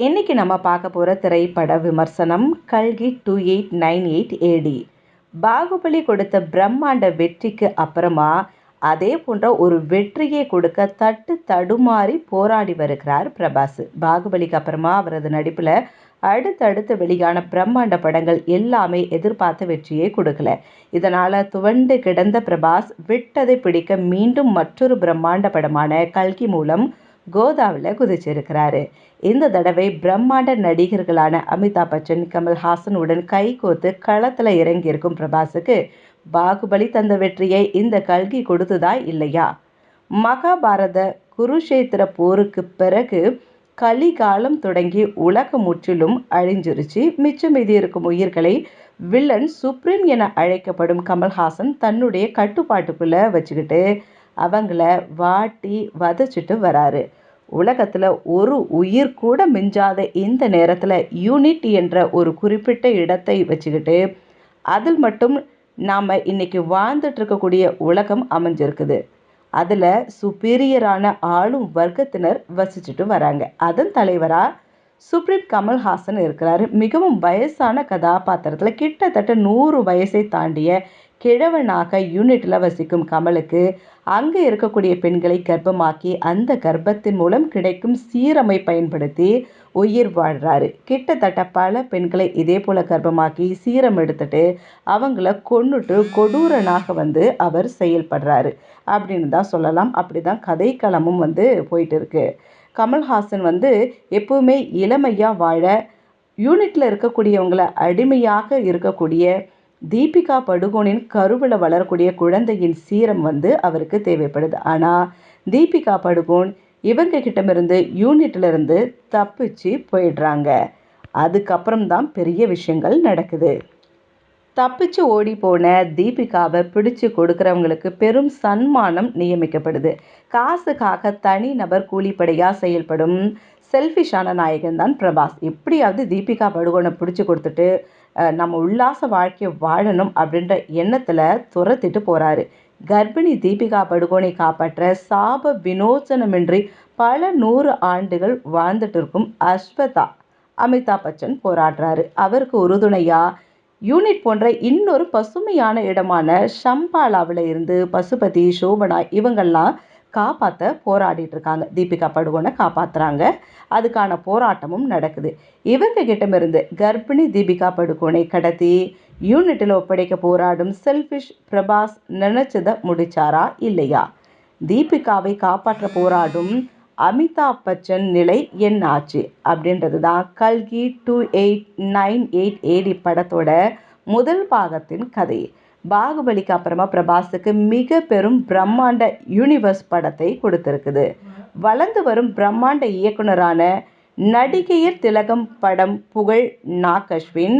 இன்னைக்கு நம்ம பார்க்க போகிற திரைப்பட விமர்சனம் கல்கி 2898 ஏடி. பாகுபலி கொடுத்த பிரம்மாண்ட வெற்றிக்கு அப்புறமா அதே போன்ற ஒரு வெற்றியை கொடுக்க தட்டு தடுமாறி போராடி வருகிறார் பிரபாஸ். பாகுபலிக்கு அப்புறமா அவரது நடிப்பில் அடுத்தடுத்து வெளியான பிரம்மாண்ட படங்கள் எல்லாமே எதிர்பார்த்த வெற்றியை கொடுக்கல. இதனால் துவண்டு கிடந்த பிரபாஸ் விட்டதை பிடிக்க மீண்டும் மற்றொரு பிரம்மாண்ட படமான கல்கி மூலம் கோதாவில் குதிச்சிருக்கிறாரு. இந்த தடவை பிரம்மாண்ட நடிகர்களான அமிதாப் பச்சன், கமல்ஹாசனுடன் கைகோத்து களத்தில் இறங்கியிருக்கும் பிரபாஸுக்கு பாகுபலி தந்த வெற்றியை இந்த கல்கி கொடுத்ததா இல்லையா? மகாபாரத குருஷேத்திர போருக்கு பிறகு கலிகாலம் தொடங்கி உலகம் முற்றிலும் அழிஞ்சிருச்சு. மிச்சம் மீதி இருக்கும் உயிர்களை வில்லன் சுப்ரீம் என அழைக்கப்படும் கமல்ஹாசன் தன்னுடைய கட்டுப்பாட்டுக்குள்ள வச்சுக்கிட்டு அவங்கள வாட்டி வதச்சிட்டு வராரு. உலகத்தில் ஒரு உயிர் கூட மிஞ்சாத இந்த நேரத்தில் யூனிட் என்ற ஒரு குறிப்பிட்ட இடத்தை வச்சுக்கிட்டு அதில் மட்டும் நாம் இன்னைக்கு வாழ்ந்துட்டு இருக்கக்கூடிய உலகம் அமைஞ்சிருக்குது. அதில் சுப்பீரியரான ஆளும் வர்க்கத்தினர் வசிச்சுட்டு வராங்க. அதன் தலைவராக சுப்ரீம் கமல்ஹாசன் இருக்கிறாரு. மிகவும் வயசான கதாபாத்திரத்தில் கிட்டத்தட்ட 100 வயசை தாண்டிய கிழவனாக யூனிட்டில் வசிக்கும் கமலுக்கு அங்கே இருக்கக்கூடிய பெண்களை கர்ப்பமாக்கி அந்த கர்ப்பத்தின் மூலம் கிடைக்கும் சீரமை பயன்படுத்தி உயிர் வாழ்கிறாரு. கிட்டத்தட்ட பல பெண்களை இதே போல் கர்ப்பமாக்கி சீரம் எடுத்துட்டு அவங்கள கொன்னுட்டு கொடூரனாக அவர் செயல்படுறாரு அப்படின்னு தான் சொல்லலாம். அப்படி தான் கதைக்களமும் போயிட்டு இருக்கு. கமல்ஹாசன் எப்பவுமே இளமையாக வாழ யூனிட்டில் இருக்கக்கூடியவங்களை அடிமையாக இருக்கக்கூடிய தீபிகா படுகோனின் கருவில் வளரக்கூடிய குழந்தையின் சீரம் அவருக்கு தேவைப்படுது. ஆனால் தீபிகா படுகோன் இவங்க கிட்டமிருந்து யூனிட்லேருந்து தப்பிச்சு போயிடுறாங்க. அதுக்கப்புறம் தான் பெரிய விஷயங்கள் நடக்குது. தப்பிச்சு ஓடி போன தீபிகாவை பிடிச்சு கொடுக்குறவங்களுக்கு பெரும் சன்மானம் நியமிக்கப்படுது. காசுக்காக தனி நபர் கூலிப்படையாக செயல்படும் செல்ஃபிஷான நாயகன் தான் பிரபாஸ். எப்படியாவது தீபிகா படுகோனை பிடிச்சி கொடுத்துட்டு நம்ம உல்லாச வாழ்க்கையை வாழணும் அப்படின்ற எண்ணத்தில் துரத்திட்டு போகிறாரு. கர்ப்பிணி தீபிகா படுகோனை காப்பாற்ற சாப விமோசனமின்றி பல 100 ஆண்டுகள் வாழ்ந்துட்டு இருக்கும் அஸ்வதா அமிதாப் பச்சன் போராடுறாரு. அவருக்கு உறுதுணையாக யூனிட் போன்ற இன்னொரு பசுமையான இடமான ஷம்பாலாவில் இருந்து பசுபதி, சோபனா இவங்கெல்லாம் காப்பாற்ற போராடிட்டு இருக்காங்க. தீபிகா படுகோனை காப்பாற்றுறாங்க. அதுக்கான போராட்டமும் நடக்குது. இவங்க கிட்டமிருந்து கர்ப்பிணி தீபிகா படுகோனை கடத்தி யூனிட்டில் ஒப்படைக்க போராடும் செல்ஃபிஷ் பிரபாஸ் நினைச்சதை முடிச்சாரா இல்லையா? தீபிகாவை காப்பாற்ற போராடும் அமிதாப் பச்சன் நிலை என்ன ஆச்சு அப்படின்றது தான் கல்கி 2898 ஏடி படத்தோட முதல் பாகத்தின் கதை. பாகுபலிக்கு அப்புறமா பிரபாஸுக்கு மிக பெரும் பிரம்மாண்ட யூனிவர்ஸ் படத்தை கொடுத்திருக்குது. வளர்ந்து வரும் பிரம்மாண்ட இயக்குனரான நடிகையர் திலகம் படம் புகழ் நாகஸ்வின்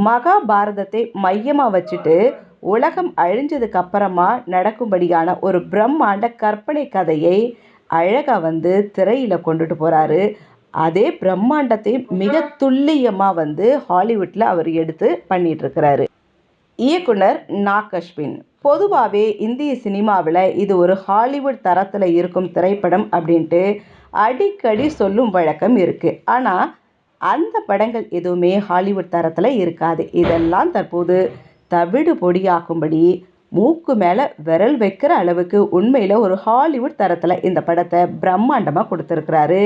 மகாபாரதத்தை மையமாக வச்சுட்டு உலகம் அழிஞ்சதுக்கு அப்புறமா நடக்கும்படியான ஒரு பிரம்மாண்ட கற்பனை கதையை அழகாக திரையில் கொண்டுட்டு போகிறாரு. அதே பிரம்மாண்டத்தை மிக துல்லியமாக ஹாலிவுட்டில் அவர் எடுத்து பண்ணிகிட்ருக்கிறாரு. இயக்குனர் நாகஸ்வின் பொதுவாகவே இந்திய சினிமாவில் இது ஒரு ஹாலிவுட் தரத்தில் இருக்கும் திரைப்படம் அப்படின்ட்டு அடிக்கடி சொல்லும் வழக்கம் இருக்குது. ஆனால் அந்த படங்கள் எதுவுமே ஹாலிவுட் தரத்தில் இருக்காது. இதெல்லாம் தற்போது தவிடு பொடியாக்கும்படி மூக்கு மேலே விரல் வைக்கிற அளவுக்கு உண்மையில் ஒரு ஹாலிவுட் தரத்தில் இந்த படத்தை பிரம்மாண்டமாக கொடுத்துருக்கிறாரு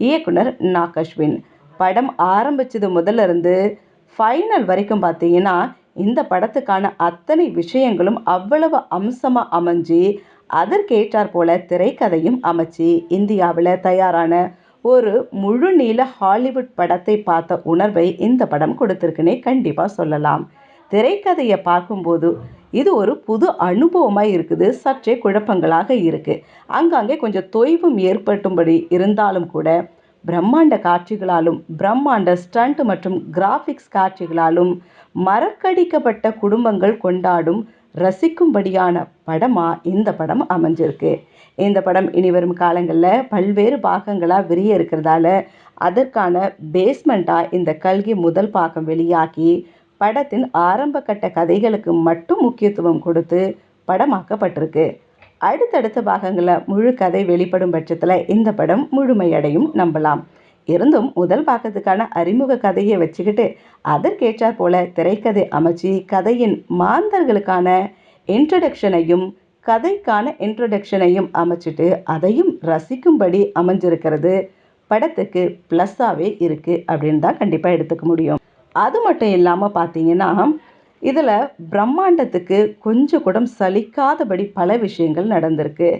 இயக்குனர் நாகஸ்வின். படம் ஆரம்பித்தது முதல்ல இருந்து ஃபைனல் வரைக்கும் பார்த்தீங்கன்னா இந்த படத்துக்கான அத்தனை விஷயங்களும் அவ்வளவு அம்சமாக அமைஞ்சு அதற்கேற்றார் போல திரைக்கதையும் அமைச்சு இந்தியாவில் தயாரான ஒரு முழு நீள ஹாலிவுட் படத்தை பார்த்த உணர்வை இந்த படம் கொடுத்துருக்குன்னே கண்டிப்பாக சொல்லலாம். திரைக்கதையை பார்க்கும்போது இது ஒரு புது அனுபவமாக இருக்குது. சற்றே குழப்பங்களாக இருக்குது. அங்கங்கே கொஞ்சம் தொய்வும் ஏற்பட்டும்படி இருந்தாலும் கூட பிரம்மாண்ட காட்சிகளாலும் பிரம்மாண்ட ஸ்டண்ட் மற்றும் கிராஃபிக்ஸ் காட்சிகளாலும் மறக்கடிக்கப்பட்ட குடும்பங்கள் கொண்டாடும் ரசிக்கும்படியான படமாக இந்த படம் அமைஞ்சிருக்கு. இந்த படம் இனிவரும் காலங்களில் பல்வேறு பாகங்களாக விரிய இருக்கிறதால அதற்கான பேஸ்மெண்ட்டாக இந்த கல்கி முதல் பாகம் வெளியாகி படத்தின் ஆரம்ப கட்ட கதைகளுக்கு மட்டும் முக்கியத்துவம் கொடுத்து படமாக்கப்பட்டிருக்கு. அடுத்தடுத்த பாகங்களில் முழு கதை வெளிப்படும் பட்சத்தில் இந்த படம் முழுமையடையும் நம்பலாம். இருந்தும் முதல் பாகத்துக்கான அறிமுக கதையை வச்சுக்கிட்டு அதற்கேற்றாற் போல திரைக்கதை அமைச்சு கதையின் மாந்தர்களுக்கான இன்ட்ரடக்ஷனையும் கதைக்கான இன்ட்ரடக்ஷனையும் அமைச்சிட்டு அதையும் ரசிக்கும்படி அமைஞ்சிருக்கிறது படத்துக்கு ப்ளஸ்ஸாகவே இருக்குது அப்படின்னு தான் கண்டிப்பாக எடுத்துக்க முடியும். அது மட்டும் இல்லாமல் பார்த்தீங்கன்னா இதில் பிரம்மாண்டத்துக்கு கொஞ்சம் கூட சலிக்காதபடி பல விஷயங்கள் நடந்திருக்கு.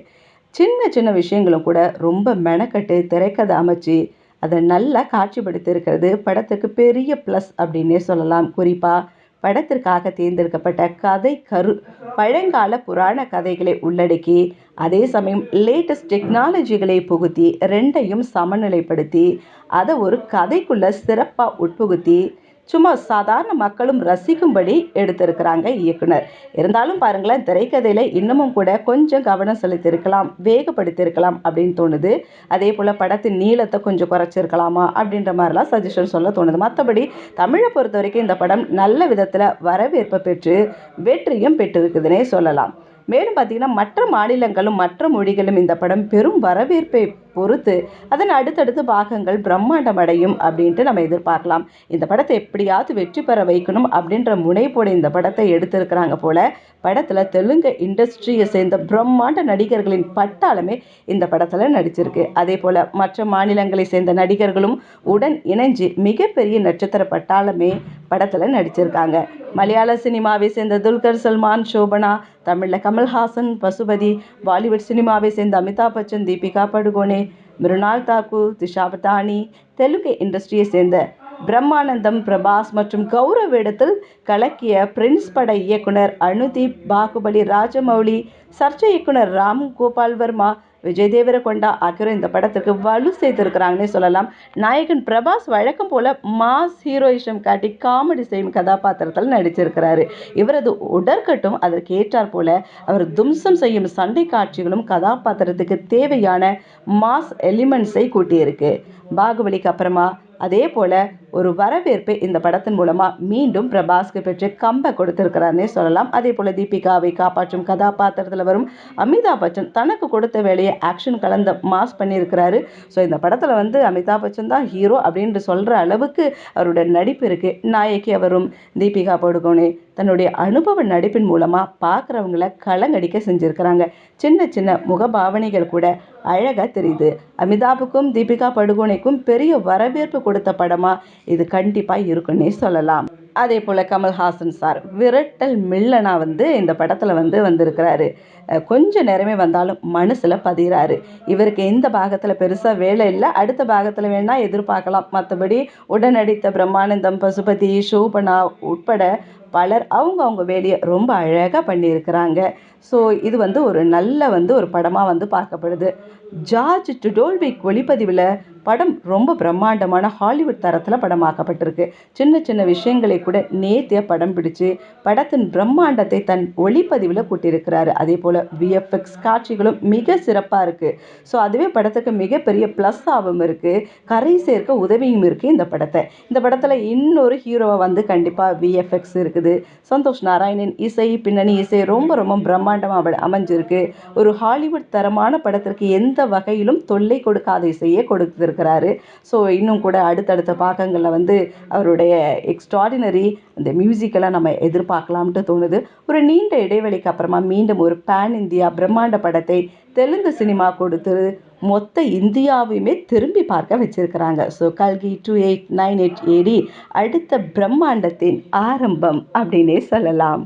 சின்ன சின்ன விஷயங்களும் கூட ரொம்ப மெனக்கட்டு திரைக்கதை அமைச்சு அதை நல்லா காட்சிப்படுத்தியிருக்கிறது படத்துக்கு பெரிய ப்ளஸ் அப்படின்னே சொல்லலாம். குறிப்பாக படத்திற்காக தேர்ந்தெடுக்கப்பட்ட கதை பழங்கால புராண கதைகளை உள்ளடக்கி அதே சமயம் லேட்டஸ்ட் டெக்னாலஜிகளை புகுத்தி ரெண்டையும் சமநிலைப்படுத்தி அதை ஒரு கதைக்குள்ளே சிறப்பாக உட்புகுத்தி சும்மா சாதாரண மக்களும் ரசிக்கும்படி எடுத்திருக்கிறாங்க இயக்குனர். இருந்தாலும் பாருங்களேன், திரைக்கதையில் இன்னமும் கூட கொஞ்சம் கவனம் செலுத்தியிருக்கலாம், வேகப்படுத்தியிருக்கலாம் அப்படின்னு தோணுது. அதே போல் படத்தின் நீளத்தை கொஞ்சம் குறைச்சிருக்கலாமா அப்படின்ற மாதிரிலாம் சஜஷன் சொல்ல தோணுது. மற்றபடி தமிழை பொறுத்த வரைக்கும் இந்த படம் நல்ல விதத்தில் வரவேற்பை பெற்று வெற்றியும் பெற்றிருக்குதுன்னே சொல்லலாம். மேலும் பார்த்திங்கன்னா மற்ற மாநிலங்களும் மற்ற மொழிகளும் இந்த படம் பெரும் வரவேற்பை பொறுத்து அதன் அடுத்தடுத்து பாகங்கள் பிரம்மாண்டம் அடையும் அப்படின்ட்டு நம்ம எதிர்பார்க்கலாம். இந்த படத்தை எப்படியாவது வெற்றி பெற வைக்கணும் அப்படின்ற முனைப்போடு இந்த படத்தை எடுத்திருக்கிறாங்க போல. படத்தில் தெலுங்கு இண்டஸ்ட்ரியை சேர்ந்த பிரம்மாண்ட நடிகர்களின் பட்டாளமே இந்த படத்தில் நடிச்சிருக்கு. அதே போல் மற்ற மாநிலங்களை சேர்ந்த நடிகர்களும் உடன் இணைஞ்சு மிகப்பெரிய நட்சத்திர பட்டாளமே படத்தில் நடிச்சிருக்காங்க. மலையாள சினிமாவை சேர்ந்த துல்கர் சல்மான், சோபனா, தமிழில் கமல்ஹாசன், பசுபதி, பாலிவுட் சினிமாவை சேர்ந்த அமிதாப் பச்சன், தீபிகா படுகோனே, மிருனால் தாக்கூர், திஷா பட்டானி, தெலுங்கு இண்டஸ்ட்ரியை சேர்ந்த பிரம்மானந்தம், பிரபாஸ் மற்றும் கௌரவ் வேடத்தில் கலக்கிய பிரின்ஸ் பட இயக்குனர் அனுதீப், பாகுபலி ராஜமௌலி, சர்ச்சை இயக்குனர் ராம் கோபால் வர்மா, விஜய் தேவரகொண்டா ஆகியோர் இந்த படத்துக்கு வலு சேர்த்திருக்கிறாங்கன்னே சொல்லலாம். நாயகன் பிரபாஸ் வழக்கம் போல மாஸ் ஹீரோயிசம் காட்டி காமெடி செய்யும் கதாபாத்திரத்தில் நடிச்சிருக்கிறாரு. இவரது உடற்கட்டும் அதற்கு ஏற்றாற் போல அவர் தும்சம் செய்யும் சண்டை காட்சிகளும் கதாபாத்திரத்துக்கு தேவையான மாஸ் எலிமெண்ட்ஸை கூட்டியிருக்கு. பாகுபலிக்கு அப்புறமா அதே போல் ஒரு வரவேற்பை இந்த படத்தின் மூலமாக மீண்டும் பிரபாஸ்க்கு பெற்று கம்பை கொடுத்திருக்கிறாருன்னே சொல்லலாம். அதே போல் தீபிகாவை காப்பாற்றும் கதாபாத்திரத்தில் வரும் அமிதாப் பச்சன் தனக்கு கொடுத்த வேலையை ஆக்ஷன் கலந்த மாஸ் பண்ணியிருக்கிறாரு. ஸோ இந்த படத்தில் அமிதாப் பச்சன் தான் ஹீரோ அப்படின்ட்டு சொல்கிற அளவுக்கு அவருடைய நடிப்பு இருக்குது. நாயகி அவரும் தீபிகா படுகோனே தன்னுடைய அனுபவ நடிப்பின் மூலமாக பார்க்குறவங்கள கலங்கடிக்க செஞ்சுருக்கிறாங்க. சின்ன சின்ன முகபாவனைகள் கூட அழகாக தெரியுது. அமிதாப்புக்கும் தீபிகா படுகோனைக்கும் பெரிய வரவேற்பு கொடுத்த படமாக இது கண்டிப்பாக இருக்குன்னே சொல்லலாம். அதே போல் கமல்ஹாசன் சார் விரட்டல் மில்லனா இந்த படத்தில் வந்திருக்கிறாரு. கொஞ்ச நேரமே வந்தாலும் மனசில் பதிகிறாரு. இவருக்கு எந்த பாகத்தில் பெருசாக வேலை இல்லை, அடுத்த பாகத்தில் வேணால் எதிர்பார்க்கலாம். மற்றபடி உடனடித்த பிரம்மானந்தம், பசுபதி, சோபனா உட்பட பலர் அவங்க வேலையை ரொம்ப அழகாக பண்ணியிருக்கிறாங்க. ஸோ இது ஒரு நல்ல ஒரு படமாக பார்க்கப்படுது. ஜார்ஜ் டுடோல்விக் ஒளிப்பதிவில் படம் ரொம்ப பிரம்மாண்டமான ஹாலிவுட் தரத்தில் படமாக்கப்பட்டிருக்கு. சின்ன சின்ன விஷயங்களை கூட நேர்த்தியாக படம் பிடிச்சு படத்தின் பிரம்மாண்டத்தை தன் ஒளிப்பதிவில் கூட்டியிருக்கிறாரு. அதே போல் விஎஃப்எக்ஸ் காட்சிகளும் மிக சிறப்பாக இருக்குது. ஸோ அதுவே படத்துக்கு மிகப்பெரிய ப்ளஸ்ஸாகவும் இருக்குது, கரை சேர்க்க உதவியும் இருக்குது இந்த படத்தில் இன்னொரு ஹீரோவை கண்டிப்பாக விஎஃப்எக்ஸ் இருக்குது. சந்தோஷ் நாராயணின் இசை, பின்னணி இசை ரொம்ப ரொம்ப பிரம்மாண்டமாக அமைஞ்சிருக்கு. ஒரு ஹாலிவுட் தரமான படத்திற்கு எந்த வகையிலும் தொல்லை கொடுக்காத இசையே கொடுத்துருக்கிறாரு. ஸோ இன்னும் கூட அடுத்தடுத்த பாகங்களில் அவருடைய எக்ஸ்ட்ராடினரி இந்த மியூசிக்கெல்லாம் நம்ம எதிர்பார்க்கலாம்ட்டு தோணுது. ஒரு நீண்ட இடைவெளிக்கு அப்புறமா மீண்டும் ஒரு பேன் இந்தியா பிரம்மாண்ட படத்தை தெலுங்கு சினிமா கொடுத்து மொத்த இந்தியாவையுமே திரும்பி பார்க்க வச்சிருக்கிறாங்க. ஸோ கல்கி 2898 AD அடுத்த பிரம்மாண்டத்தின் ஆரம்பம் அப்படின்னே சொல்லலாம்.